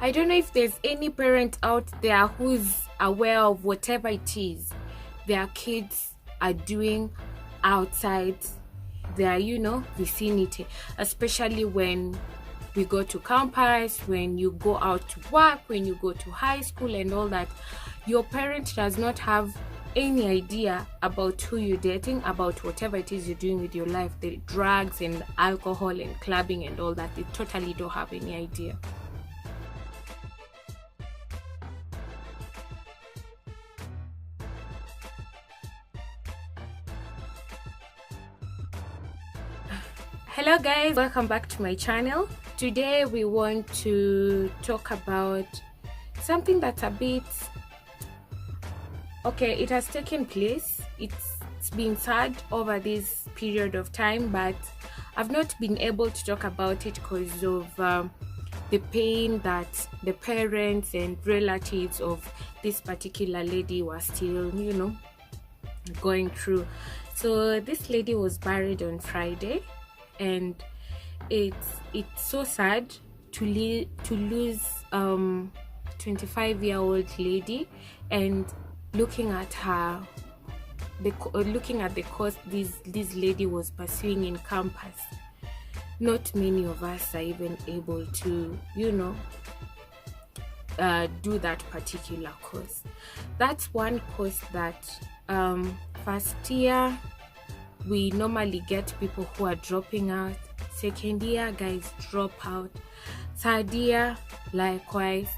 I don't know if there's any parent out there who's aware of whatever it is their kids are doing outside their, vicinity, especially when we go to campus, when you go out to work, when you go to high school and all that. Your parent does not have any idea about who you're dating, about whatever it is you're doing with your life, the drugs and alcohol and clubbing and all that. They totally don't have any idea. Hello guys, welcome back to my channel. Today we want to talk about something that's a bit okay. It has taken place, it's been sad over this period of time, but I've not been able to talk about it because of the pain that the parents and relatives of this particular lady were still going through. So this lady was buried on Friday, and it's so sad to lose 25-year-old lady, and looking at the course this lady was pursuing in campus. Not many of us are even able to do that particular course. That's one course that first year we normally get people who are dropping out. Second year guys drop out. Third year likewise.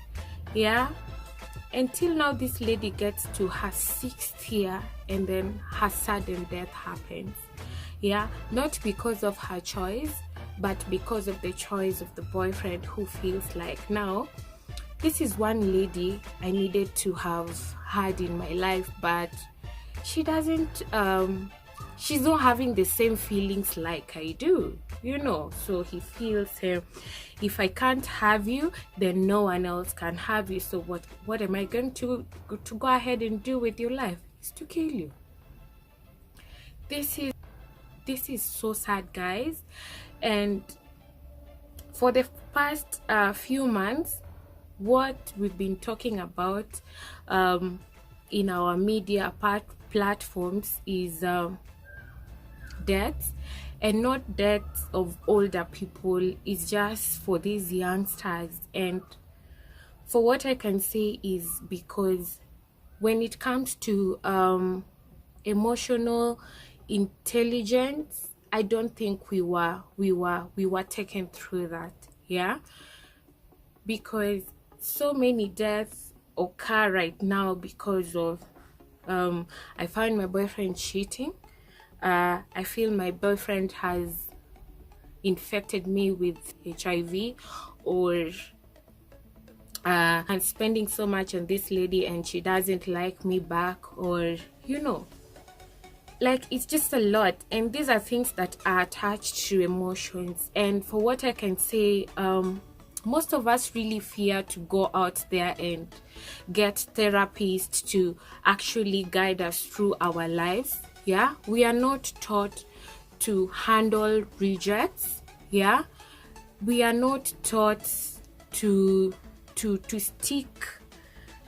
Until now this lady gets to her 6th year, and then her sudden death happens. Not because of her choice, but because of the choice of the boyfriend, who feels like, now this is one lady I needed to have had in my life, but she doesn't she's not having the same feelings like I do, so he feels if I can't have you, then no one else can have you. So what am I going to go ahead and do with your life? Is to kill you. This is so sad, guys. And for the past few months, what we've been talking about in our media platforms is deaths, and not deaths of older people. It's just for these youngsters. And for what I can say is, because when it comes to emotional intelligence, I don't think we were taken through that. Because so many deaths occur right now because of I found my boyfriend cheating. I feel my boyfriend has infected me with HIV, or I'm spending so much on this lady and she doesn't like me back, or like, it's just a lot. And these are things that are attached to emotions. And for what I can say, most of us really fear to go out there and get therapists to actually guide us through our lives. We are not taught to handle rejects. We are not taught to stick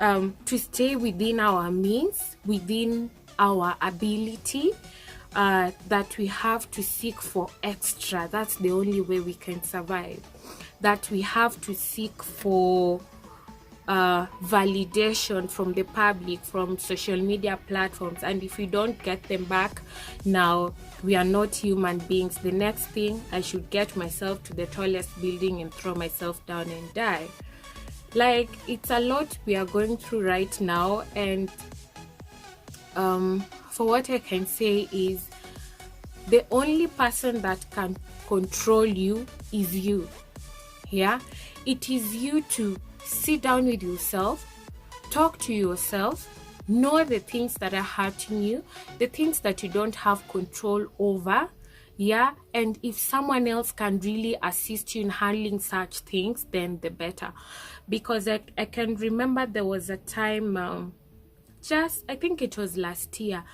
to stay within our means, within our ability, that we have to seek for extra. That's the only way we can survive. That we have to seek for validation from the public, from social media platforms, and if we don't get them back, now we are not human beings. The next thing, I should get myself to the tallest building and throw myself down and die. Like, it's a lot we are going through right now. And for what I can say is, the only person that can control you is you. It is you to sit down with yourself, talk to yourself, know the things that are hurting you, the things that you don't have control over. And if someone else can really assist you in handling such things, then the better. Because I can remember there was a time, I think it was last year,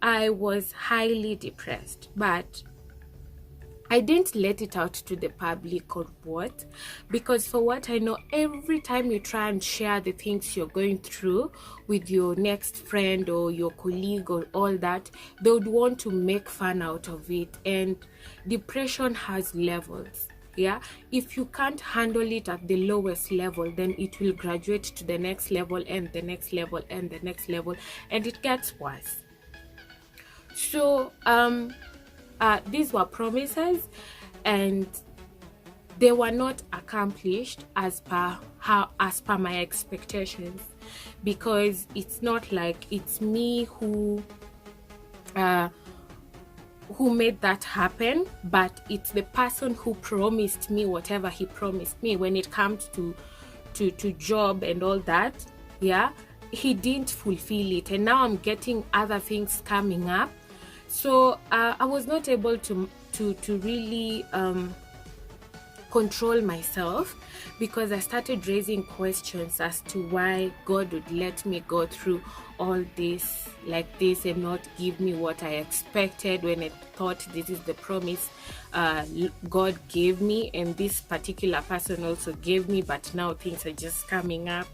I was highly depressed, but I didn't let it out to the public or what, because for what I know, every time you try and share the things you're going through with your next friend or your colleague or all that, they would want to make fun out of it. And depression has levels. Yeah, if you can't handle it at the lowest level, then it will graduate to the next level and the next level and the next level, and it gets worse. So these were promises, and they were not accomplished as per my expectations, because it's not like it's me who made that happen, but it's the person who promised me whatever he promised me when it comes to job and all that. Yeah, he didn't fulfill it, and now I'm getting other things coming up. So I was not able to really control myself, because I started raising questions as to why God would let me go through all this like this and not give me what I expected, when I thought this is the promise God gave me, and this particular person also gave me, but now things are just coming up.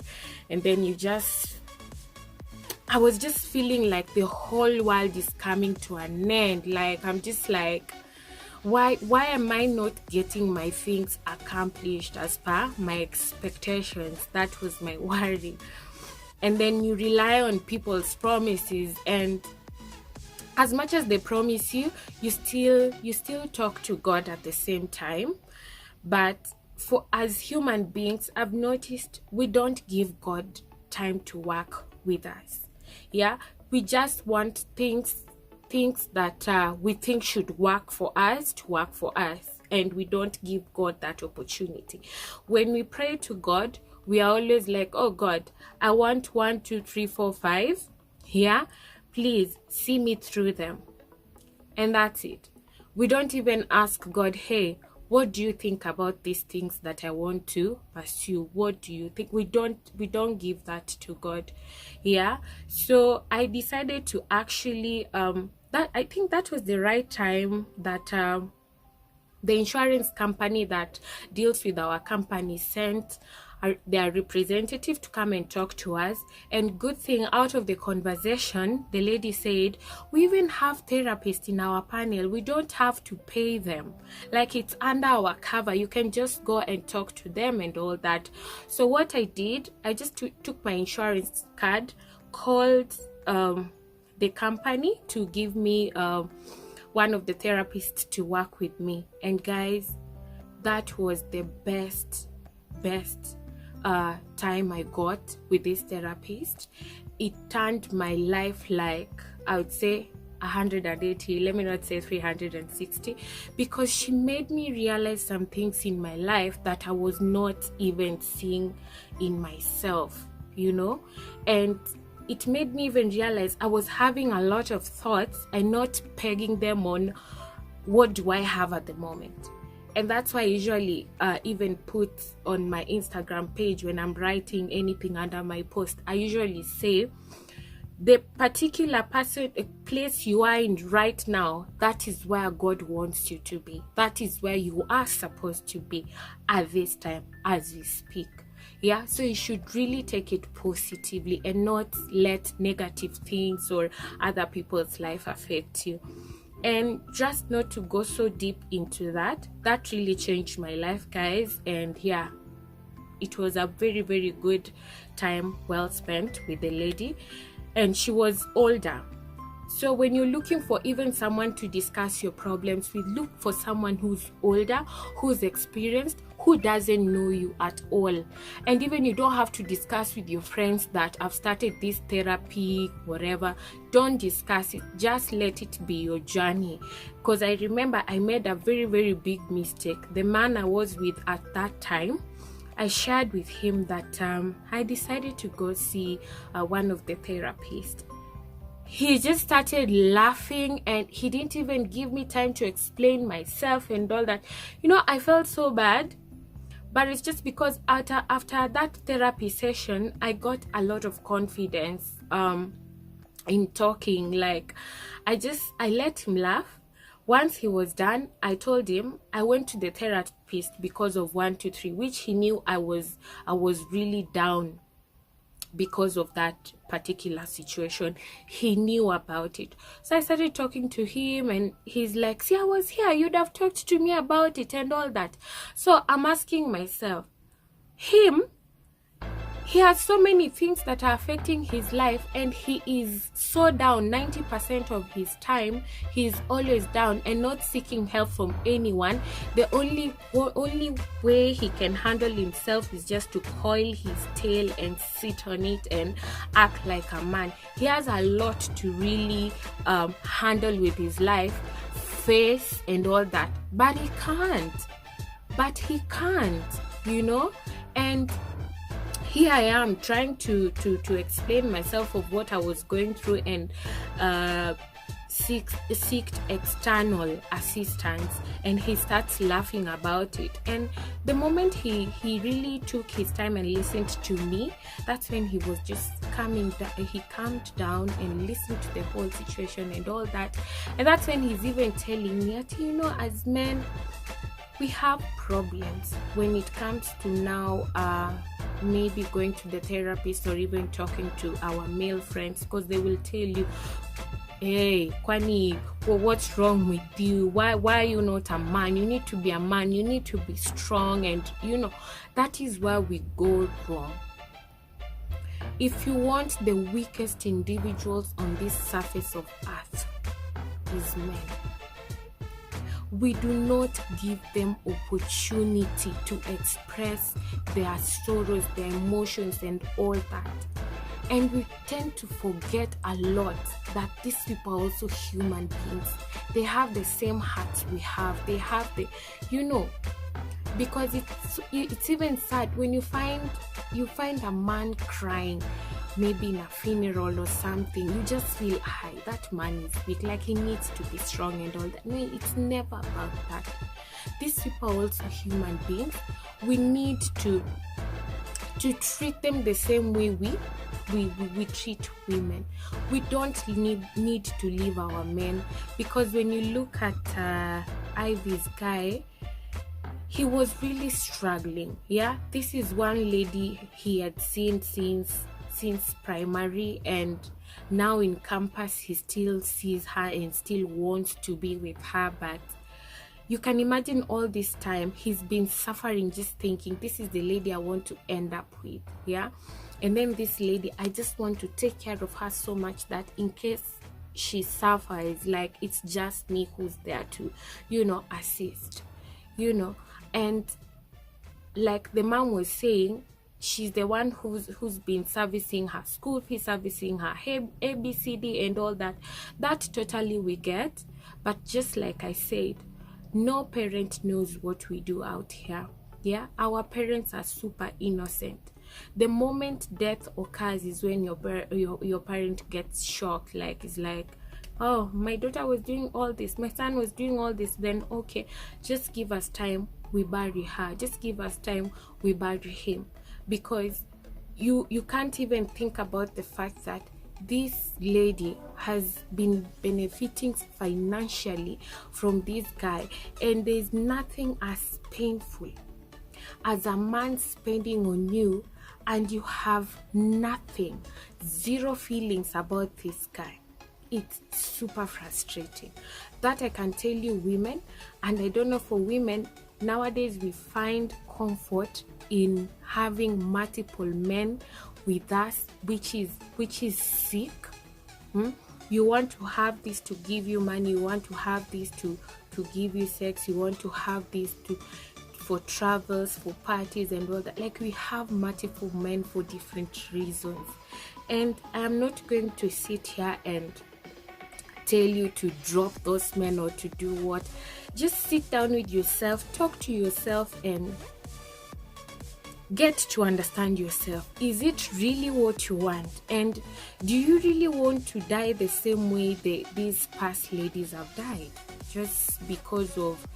And then I was just feeling like the whole world is coming to an end. Like, I'm just like, why am I not getting my things accomplished as per my expectations? That was my worry. And then you rely on people's promises, and as much as they promise you, you still talk to God at the same time. But for as human beings, I've noticed we don't give God time to work with us. Yeah, we just want things that we think should work for us to work for us, and we don't give God that opportunity. When we pray to God, we are always like, oh God, I want 1, 2, 3, 4, 5. Yeah, please see me through them. And that's it. We don't even ask God, hey, what do you think about these things that I want to pursue? What do you think? We don't give that to God. Yeah. So I decided to actually I think that was the right time that the insurance company that deals with our company sent their representative to come and talk to us. And good thing, out of the conversation, the lady said, we even have therapists in our panel. We don't have to pay them. Like, it's under our cover. You can just go and talk to them and all that. So what I did, I just took my insurance card, called the company to give me one of the therapists to work with me. And guys, that was the best time I got with this therapist. It turned my life, like, I would say 180, let me not say 360, because she made me realize some things in my life that I was not even seeing in myself, you know. And it made me even realize I was having a lot of thoughts and not pegging them on what do I have at the moment. And that's why I usually even put on my Instagram page, when I'm writing anything under my post, I usually say, the particular place you are in right now, that is where God wants you to be. That is where you are supposed to be at this time as we speak. Yeah, so you should really take it positively and not let negative things or other people's life affect you. And just not to go so deep into that really changed my life, guys. And yeah, it was a very, very good time well spent with the lady. And she was older. So when you're looking for even someone to discuss your problems with, look for someone who's older, who's experienced, who doesn't know you at all. And even you don't have to discuss with your friends that I've started this therapy, whatever. Don't discuss it. Just let it be your journey. Because I remember I made a very, very big mistake. The man I was with at that time, I shared with him that I decided to go see one of the therapists. He just started laughing, and he didn't even give me time to explain myself and all that. You know, I felt so bad, but it's just because after that therapy session, I got a lot of confidence in talking. Like, I let him laugh, Once he was done, I told him I went to the therapist because of 1 2 3, which he knew I was really down because of that particular situation. He knew about it. So I started talking to him, and he's like, see, I was here, you'd have talked to me about it and all that. So I'm asking myself, he has so many things that are affecting his life, and he is so down. 90% of his time he's always down and not seeking help from anyone. The only way he can handle himself is just to coil his tail and sit on it and act like a man. He has a lot to really handle with his life, face and all that, but he can't, you know. And here I am trying to explain myself of what I was going through, and seek external assistance, and he starts laughing about it. And the moment he really took his time and listened to me, that's when he was just he calmed down and listened to the whole situation and all that. And that's when he's even telling me that, you know, as men, we have problems when it comes to now maybe going to the therapist or even talking to our male friends, because they will tell you, hey, Kwani, well, what's wrong with you? Why are you not a man? You need to be a man, you need to be strong. And you know, that is where we go wrong. If you want the weakest individuals on this surface of earth, is men. We do not give them opportunity to express their sorrows, their emotions and all that. And we tend to forget a lot that these people are also human beings. They have the same hearts we have. They have the, you know, because it's even sad when you find a man crying, maybe in a funeral or something. You just feel, hi, that man is weak, like he needs to be strong and all that. No, it's never about that. These people are also human beings. We need to treat them the same way we treat women. We don't need to leave our men, because when you look at Ivy's guy, he was really struggling. Yeah, this is one lady he had seen since primary, and now in campus he still sees her and still wants to be with her. But you can imagine all this time he's been suffering, just thinking, this is the lady I want to end up with. Yeah, and then this lady, I just want to take care of her so much that in case she suffers, like, it's just me who's there to, you know, assist, you know. And like the mom was saying, she's the one who's been servicing her school fee, servicing her ABCD and all that. That totally we get. But just like I said, no parent knows what we do out here. Yeah, our parents are super innocent. The moment death occurs is when your parent gets shocked. Like, it's like, oh, my daughter was doing all this, my son was doing all this. Then okay, just give us time, we bury her. Just give us time, we bury him. Because you can't even think about the fact that this lady has been benefiting financially from this guy, and there's nothing as painful as a man spending on you and you have nothing, zero feelings about this guy. It's super frustrating. That I can tell you, women. And I don't know, for women nowadays, we find comfort in having multiple men with us, which is sick. You want to have this to give you money, you want to have this to give you sex, you want to have this for travels, for parties and all that. Like, we have multiple men for different reasons. And I'm not going to sit here and tell you to drop those men or to do what. Just sit down with yourself, talk to yourself, and get to understand yourself. Is it really what you want? And do you really want to die the same way these past ladies have died, just because of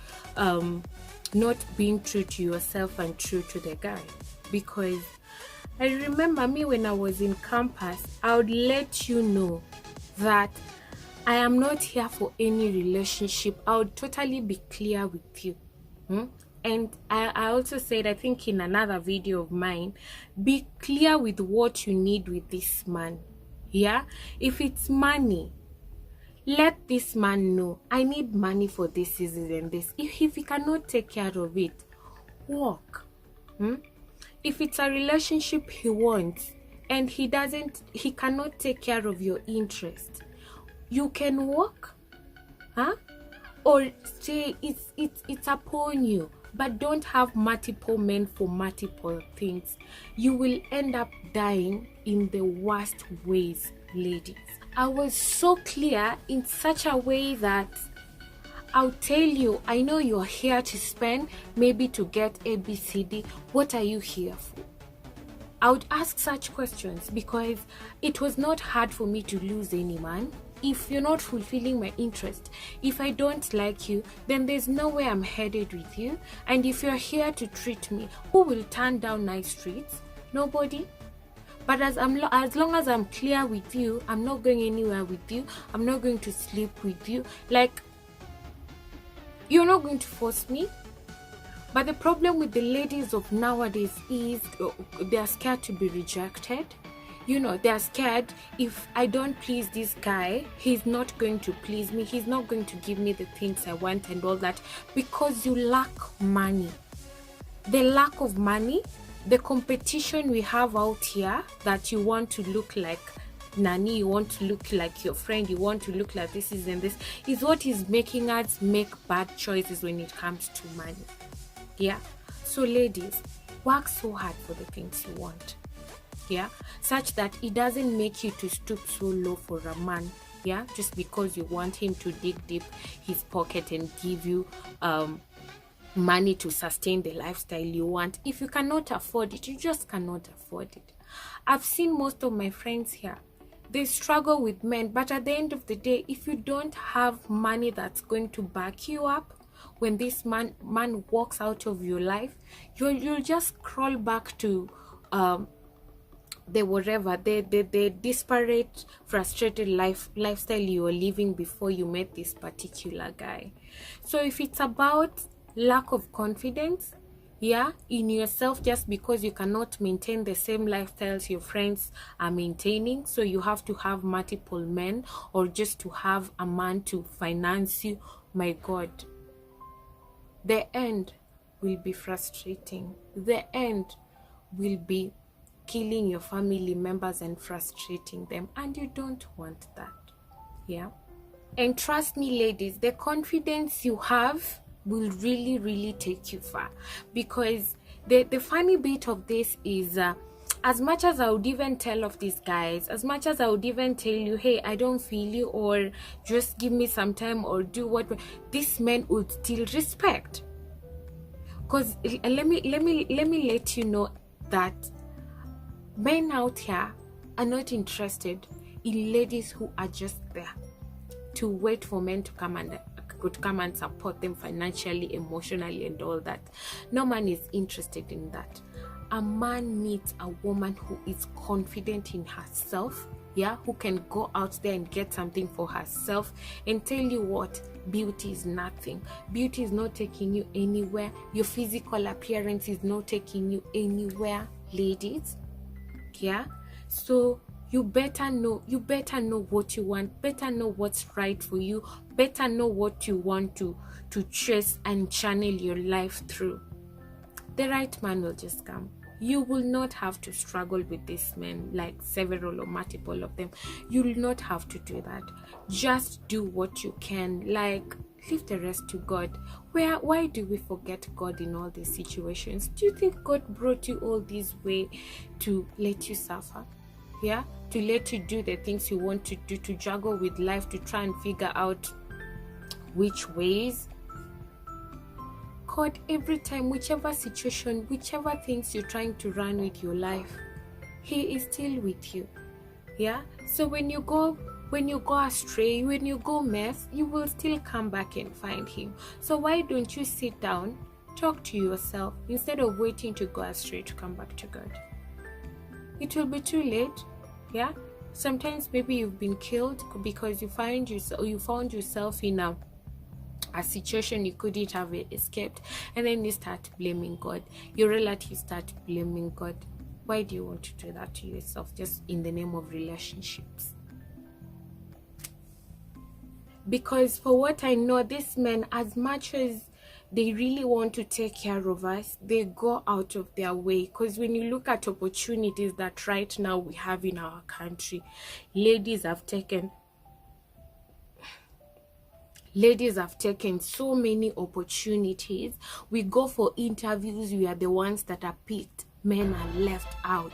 not being true to yourself and true to the guy? Because I remember me when I was in campus, I would let you know that I am not here for any relationship. I would totally be clear with you. And I also said, I think in another video of mine, be clear with what you need with this man. Yeah, if it's money, let this man know, I need money for this season and this. If he cannot take care of it, walk. If it's a relationship he wants and he cannot take care of your interest, you can walk, or say it's upon you. But don't have multiple men for multiple things. You will end up dying in the worst ways, ladies. I was so clear in such a way that I'll tell you, I know you're here to spend, maybe to get ABCD. What are you here for? I would ask such questions because it was not hard for me to lose any man. If you're not fulfilling my interest, if I don't like you, then there's nowhere I'm headed with you. And if you're here to treat me, who will turn down nice treats? Nobody. But as long as I'm clear with you, I'm not going anywhere with you. I'm not going to sleep with you. Like, you're not going to force me. But the problem with the ladies of nowadays is they're scared to be rejected. You know, they're scared, if I don't please this guy, he's not going to please me. He's not going to give me the things I want and all that, because you lack money. The lack of money, the competition we have out here, that you want to look like Nani, you want to look like your friend, you want to look like this and this, is what is making us make bad choices when it comes to money. Yeah. So ladies, work so hard for the things you want. Yeah, such that it doesn't make you to stoop so low for a man, yeah, just because you want him to dig deep his pocket and give you money to sustain the lifestyle you want. If you cannot afford it, you just cannot afford it. I've seen most of my friends here, they struggle with men, but at the end of the day, if you don't have money that's going to back you up when this man walks out of your life, you'll just crawl back to the disparate, frustrated lifestyle you were living before you met this particular guy. So if it's about lack of confidence, yeah, in yourself, just because you cannot maintain the same lifestyles your friends are maintaining, so you have to have multiple men, or just to have a man to finance you, my God, the end will be frustrating. The end will be killing your family members and frustrating them, and you don't want that. Yeah. And trust me, ladies, the confidence you have will really take you far. Because the funny bit of this is, as much as I would even tell of these guys, as much as I would even tell you, hey, I don't feel you, or just give me some time, or do what, these men would still respect. Because let me let you know that men out here are not interested in ladies who are just there to wait for men to come and support them financially, emotionally, and all that. No man is interested in that. A man needs a woman who is confident in herself, yeah, who can go out there and get something for herself and tell you what, beauty is nothing. Beauty is not taking you anywhere. Your physical appearance is not taking you anywhere, ladies. Yeah, so you better know what you want, better know what's right for you, better know what you want to chase and channel your life through. The right man will just come. You will not have to struggle with these men, like several or multiple of them. You will not have to do that. Just do what you can, like leave the rest to God. Why do we forget God in all these situations? Do you think God brought you all this way to let you suffer? Yeah, to let you do the things you want to do, to juggle with life, to try and figure out which ways. God, every time, whichever situation, whichever things you're trying to run with your life, He is still with you. Yeah, so when you go astray, when you go mess, you will still come back and find Him. So why don't you sit down, talk to yourself, instead of waiting to go astray to come back to God? It will be too late. Yeah, Sometimes maybe you've been killed because you found yourself in a situation you couldn't have escaped, and then you start blaming God. Your relatives start blaming God. Why do you want to do that to yourself just in the name of relationships? Because for what I know, these men, as much as they really want to take care of us, they go out of their way. Because when you look at opportunities that right now we have in our country, ladies have taken so many opportunities. We go for interviews, we are the ones that are picked. Men are left out.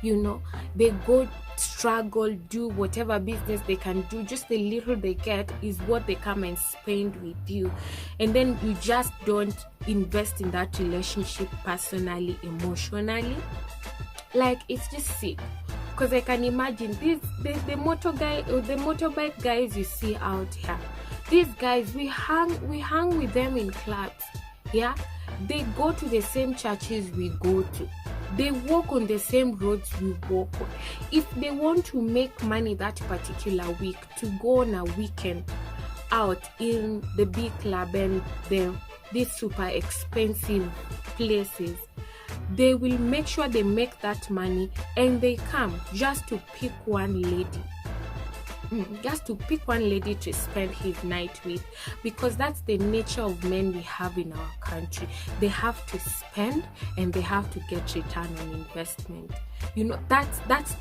You know, they go struggle, do whatever business they can do. Just the little they get is what they come and spend with you, and then you just don't invest in that relationship personally, emotionally. Like, it's just sick. Because I can imagine the motorbike guys you see out here. These guys, we hang with them in clubs. Yeah, they go to the same churches we go to. They walk on the same roads we walk on. If they want to make money that particular week to go on a weekend out in the big club and these super expensive places, they will make sure they make that money, and they come just to pick one lady. Just to pick one lady to spend his night with, because that's the nature of men we have in our country. They have to spend and they have to get return on investment. You know, that's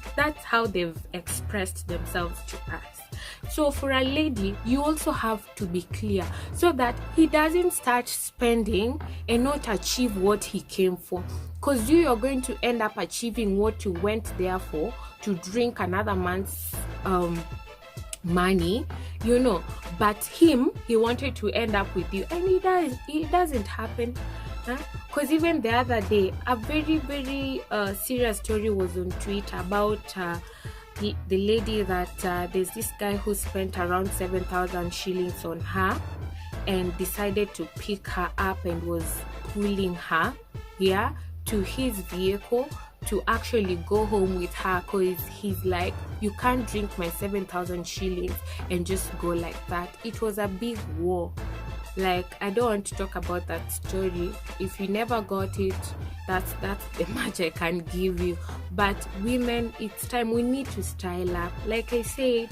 how they've expressed themselves to us. So for a lady, you also have to be clear so that he doesn't start spending and not achieve what he came for. Because you're going to end up achieving what you went there for, to drink another man's money, you know. But he wanted to end up with you, and it doesn't happen. Because even the other day, a very, very serious story was on Twitter about the lady that there's this guy who spent around 7,000 shillings on her and decided to pick her up and was pulling her, yeah, to his vehicle to actually go home with her, because he's like, you can't drink my 7,000 shillings and just go like that. It was a big war. Like, I don't want to talk about that story. If you never got it, that's the much I can give you. But women, it's time, we need to style up. Like I said,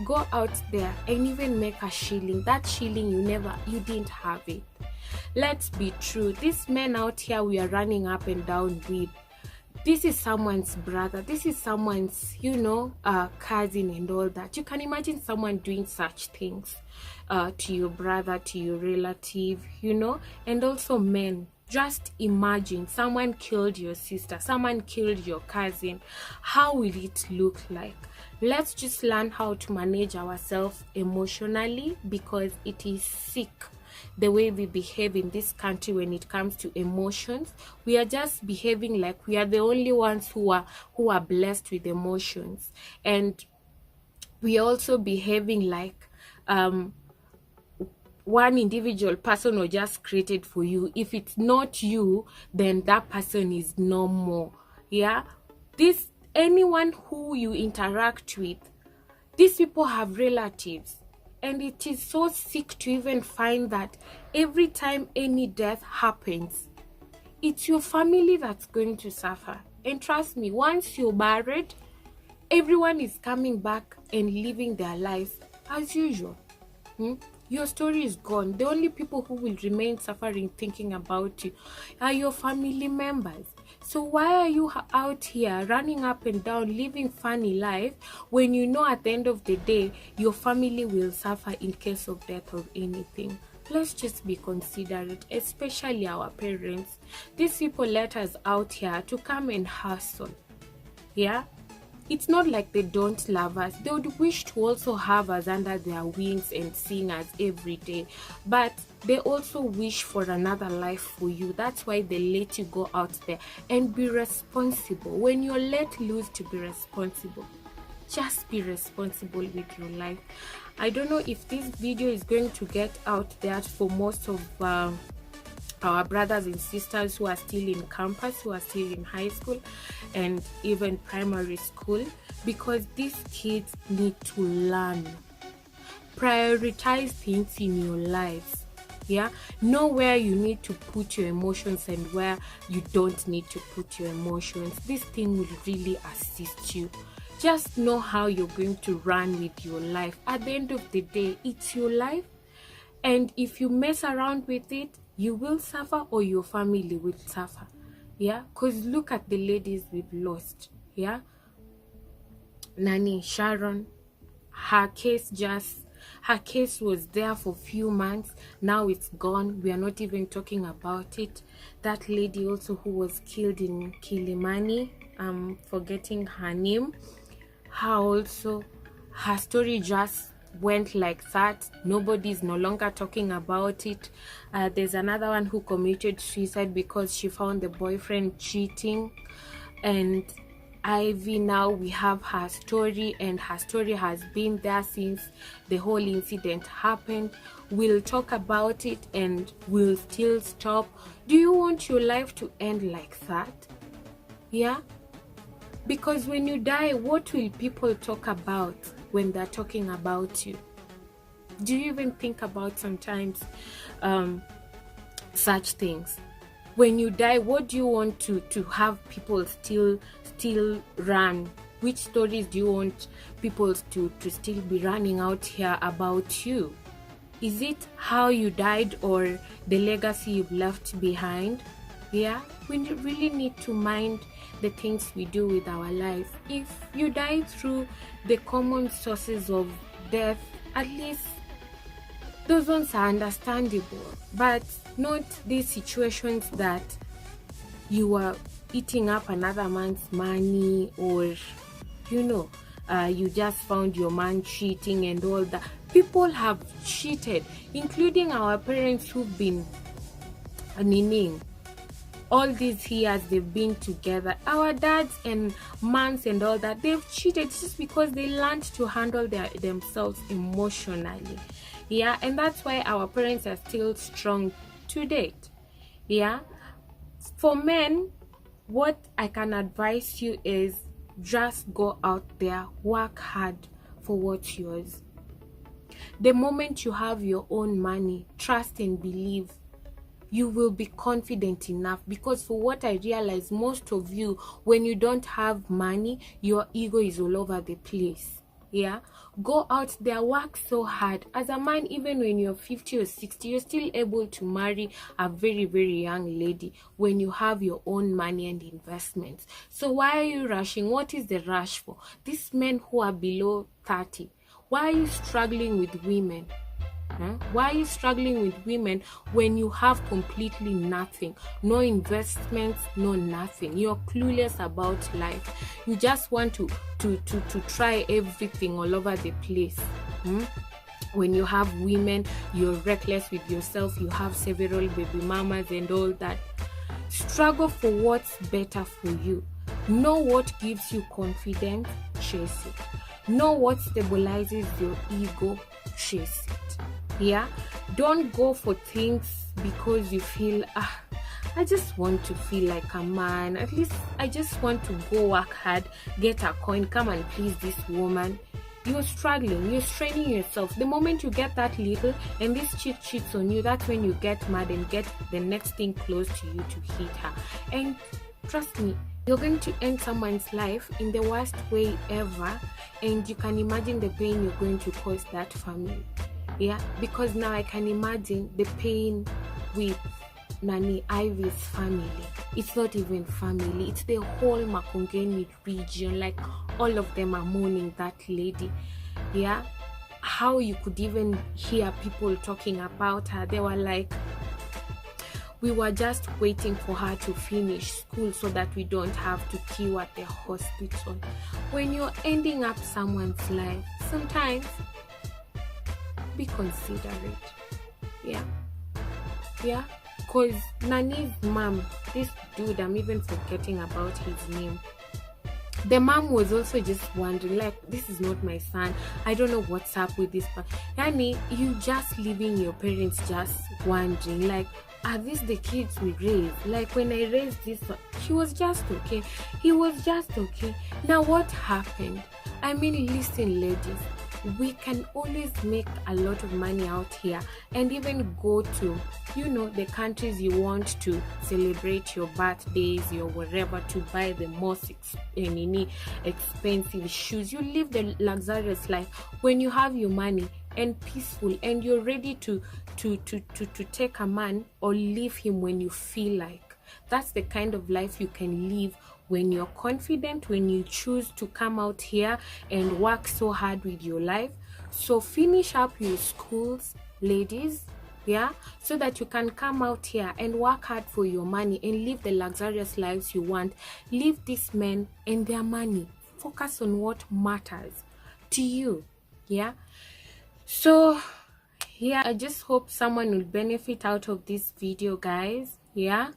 go out there and even make a shilling. That shilling you didn't have it. Let's be true. These men out here we are running up and down with, this is someone's brother, this is someone's, cousin and all that. You can imagine someone doing such things to your brother, to your relative, and also men. Just imagine someone killed your sister, someone killed your cousin. How will it look like? Let's just learn how to manage ourselves emotionally, because it is sick the way we behave in this country when it comes to emotions. We are just behaving like we are the only ones who are blessed with emotions, and we are also behaving like one individual person was just created for you. If it's not you, then that person is no more. Yeah, anyone who you interact with, these people have relatives. And it is so sick to even find that every time any death happens, it's your family that's going to suffer. And trust me, once you're buried, everyone is coming back and living their life as usual. Your story is gone. The only people who will remain suffering thinking about you are your family members. So why are you out here running up and down, living funny life, when you know at the end of the day, your family will suffer in case of death or anything? Let's just be considerate, especially our parents. These people let us out here to come and hustle. Yeah? It's not like they don't love us. They would wish to also have us under their wings and sing us every day. But they also wish for another life for you. That's why they let you go out there and be responsible. When you're let loose to be responsible, just be responsible with your life. I don't know if this video is going to get out there for most of our brothers and sisters who are still in campus, who are still in high school and even primary school. because these kids need to learn. Prioritize things in your lives. Yeah, know where you need to put your emotions and where you don't need to put your emotions. This thing will really assist you. Just know how you're going to run with your life. At the end of the day, it's your life, and if you mess around with it, you will suffer or your family will suffer. Yeah, because look at the ladies we've lost. Yeah, Nani Sharon, her case was there for few months. Now it's gone. We are not even talking about it. That lady also who was killed in Kilimani, I'm forgetting her name. Her story just went like that. Nobody's no longer talking about it. There's another one who committed suicide because she found the boyfriend cheating. And Ivy, now we have her story, and her story has been there since the whole incident happened. We'll talk about it and we'll still stop. Do you want your life to end like that? Yeah, because when you die, what will people talk about when they're talking about you? Do you even think about sometimes such things? When you die, what do you want to have people still run? Which stories do you want people to still be running out here about you? Is it how you died or the legacy you've left behind? Yeah, we really need to mind the things we do with our life. If you die through the common sources of death, at least those ones are understandable, but not these situations that you are eating up another man's money, or you just found your man cheating and all that. People have cheated, including our parents who've been all these years they've been together. Our dads and moms and all that, they've cheated just because they learned to handle themselves emotionally. Yeah, and that's why our parents are still strong to date. Yeah, for men, what I can advise you is just go out there, work hard for what's yours. The moment you have your own money, trust and believe, you will be confident enough. Because for what I realize, most of you, when you don't have money, your ego is all over the place. Yeah, go out there, work so hard. As a man, even when you're 50 or 60, you're still able to marry a very, very young lady when you have your own money and investments. So why are you rushing? What is the rush for? These men who are below 30, why are you struggling with women? Why are you struggling with women when you have completely nothing? No investments, no nothing. You're clueless about life. You just want to try everything all over the place. When you have women, you're reckless with yourself. You have several baby mamas and all that. Struggle for what's better for you. Know what gives you confidence, chase it. Know what stabilizes your ego, chase it. Yeah, don't go for things because you feel I just want to feel like a man. At least I just want to go work hard, get a coin, come and please this woman. You're struggling, you're straining yourself. The moment you get that little and this chick cheats on you, that's when you get mad and get the next thing close to you to hit her. And trust me, you're going to end someone's life in the worst way ever, and you can imagine the pain you're going to cause that family. Yeah, because now I can imagine the pain with Nani Ivy's family. It's not even family, it's the whole Makongeni region. Like, all of them are mourning that lady. Yeah, how you could even hear people talking about her. They were like, we were just waiting for her to finish school so that we don't have to queue at the hospital. When you're ending up someone's life, sometimes be considerate. Yeah, because Nani's mom, this dude, I'm even forgetting about his name, the mom was also just wondering, like, this is not my son, I don't know what's up with this. But Yani, you just leaving your parents just wondering, like, are these the kids we raised? Like when I raised this one, he was just okay. He was just okay. Now what happened? I mean, listen, ladies, we can always make a lot of money out here and even go to, you know, the countries you want to celebrate your birthdays, your wherever, to buy the most expensive shoes. You live the luxurious life when you have your money and peaceful, and you're ready to take a man or leave him when you feel like. That's the kind of life you can live when you're confident, when you choose to come out here and work so hard with your life. So finish up your schools, ladies, yeah, so that you can come out here and work hard for your money and live the luxurious lives you want. Leave these men and their money. Focus on what matters to you, yeah. So yeah, I just hope someone will benefit out of this video, guys, yeah.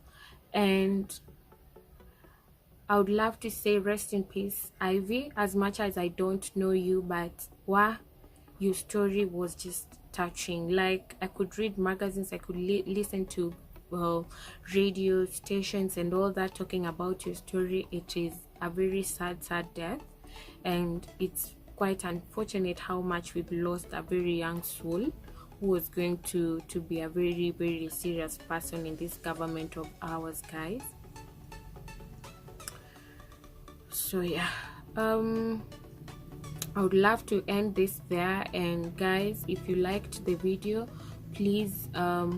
And I would love to say rest in peace, Ivy, as much as I don't know you, but wow, your story was just touching. Like, I could read magazines, I could listen to radio stations and all that talking about your story. It is a very sad death, and it's quite unfortunate how much we've lost a very young soul who was going to be a very serious person in this government of ours, guys. So yeah, I would love to end this there. And guys, if you liked the video, please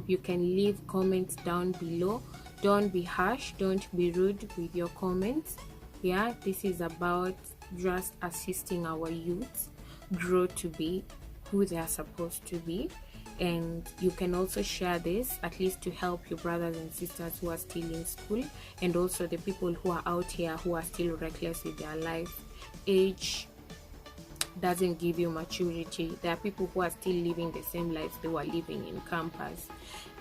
you can leave comments down below. Don't be harsh, don't be rude with your comments. Yeah, this is about just assisting our youth grow to be who they are supposed to be. And you can also share this, at least to help your brothers and sisters who are still in school, and also the people who are out here who are still reckless with their life. Age doesn't give you maturity. There are people who are still living the same lives they were living in campus,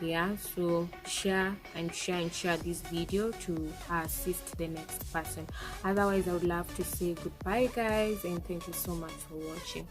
yeah. So share this video to assist the next person. Otherwise, I would love to say goodbye, guys, and thank you so much for watching.